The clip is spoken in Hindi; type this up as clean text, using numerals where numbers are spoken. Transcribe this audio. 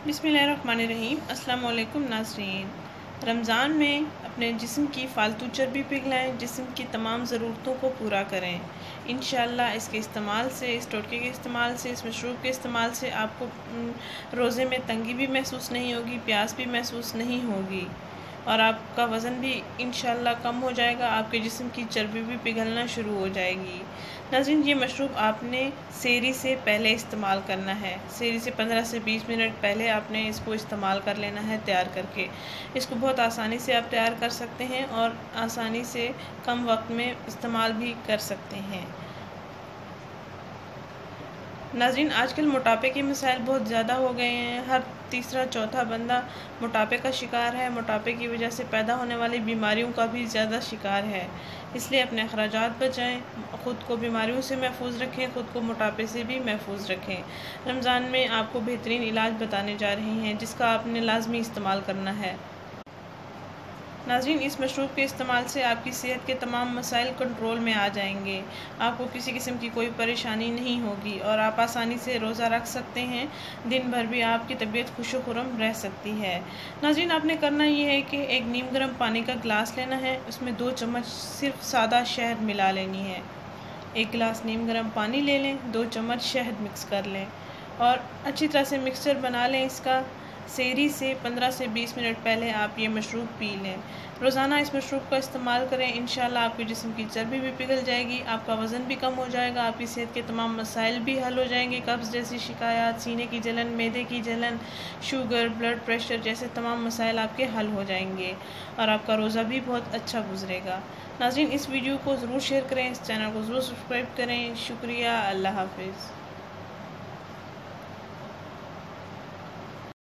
बिस्मिल्लाहिर्रहमानिर्रहीम। अस्सलाम वालेकुम नाज़रीन। रमज़ान में अपने जिस्म की फ़ालतू चर्बी पिघलाएं, जिस्म की तमाम ज़रूरतों को पूरा करें। इंशाअल्लाह इसके इस्तेमाल से, इस टोटके के इस्तेमाल से, इस मशरूब के इस्तेमाल से आपको रोज़े में तंगी भी महसूस नहीं होगी, प्यास भी महसूस नहीं होगी और आपका वज़न भी इंशाअल्लाह कम हो जाएगा। आपके जिस्म की चर्बी भी पिघलना शुरू हो जाएगी। नाज़रीन, ये मशरूब आपने सेहरी से पहले इस्तेमाल करना है। सेहरी से 15 से 20 मिनट पहले आपने इसको इस्तेमाल कर लेना है तैयार करके। इसको बहुत आसानी से आप तैयार कर सकते हैं और आसानी से कम वक्त में इस्तेमाल भी कर सकते हैं। नाज़रीन, आजकल मोटापे के मसाइल बहुत ज़्यादा हो गए हैं। हर तीसरा चौथा बंदा मोटापे का शिकार है। मोटापे की वजह से पैदा होने वाली बीमारियों का भी ज़्यादा शिकार है। इसलिए अपने अखराजात बचाएं, ख़ुद को बीमारियों से महफूज रखें, ख़ुद को मोटापे से भी महफूज रखें। रमज़ान में आपको बेहतरीन इलाज बताने जा रहे हैं जिसका आपने लाजमी इस्तेमाल करना है। नाज़रीन, इस मशरूब के इस्तेमाल से आपकी सेहत के तमाम मसाइल कंट्रोल में आ जाएंगे। आपको किसी किस्म की कोई परेशानी नहीं होगी और आप आसानी से रोज़ा रख सकते हैं। दिन भर भी आपकी तबीयत खुशो-खुरम रह सकती है। नाज़रीन, आपने करना ये है कि एक नीम गर्म पानी का गिलास लेना है, उसमें 2 चम्मच सिर्फ सादा शहद मिला लेनी है। 1 गिलास नीम गर्म पानी ले लें, 2 चम्मच शहद मिक्स कर लें और अच्छी तरह से मिक्सचर बना लें इसका। सेहरी से 15 से 20 मिनट पहले आप ये मशरूब पी लें। रोज़ाना इस मशरूब का इस्तेमाल करें, इंशाअल्लाह आपके जिस्म की चर्बी भी पिघल जाएगी, आपका वज़न भी कम हो जाएगा, आपकी सेहत के तमाम मसाइल भी हल हो जाएंगे। कब्ज़ जैसी शिकायत, सीने की जलन, मैदे की जलन, शुगर, ब्लड प्रेशर जैसे तमाम मसाइल आपके हल हो जाएंगे और आपका रोज़ा भी बहुत अच्छा गुजरेगा। नाज़रीन, इस वीडियो को ज़रूर शेयर करें, इस चैनल को ज़रूर सब्सक्राइब करें। शुक्रिया। अल्लाह हाफ़िज़।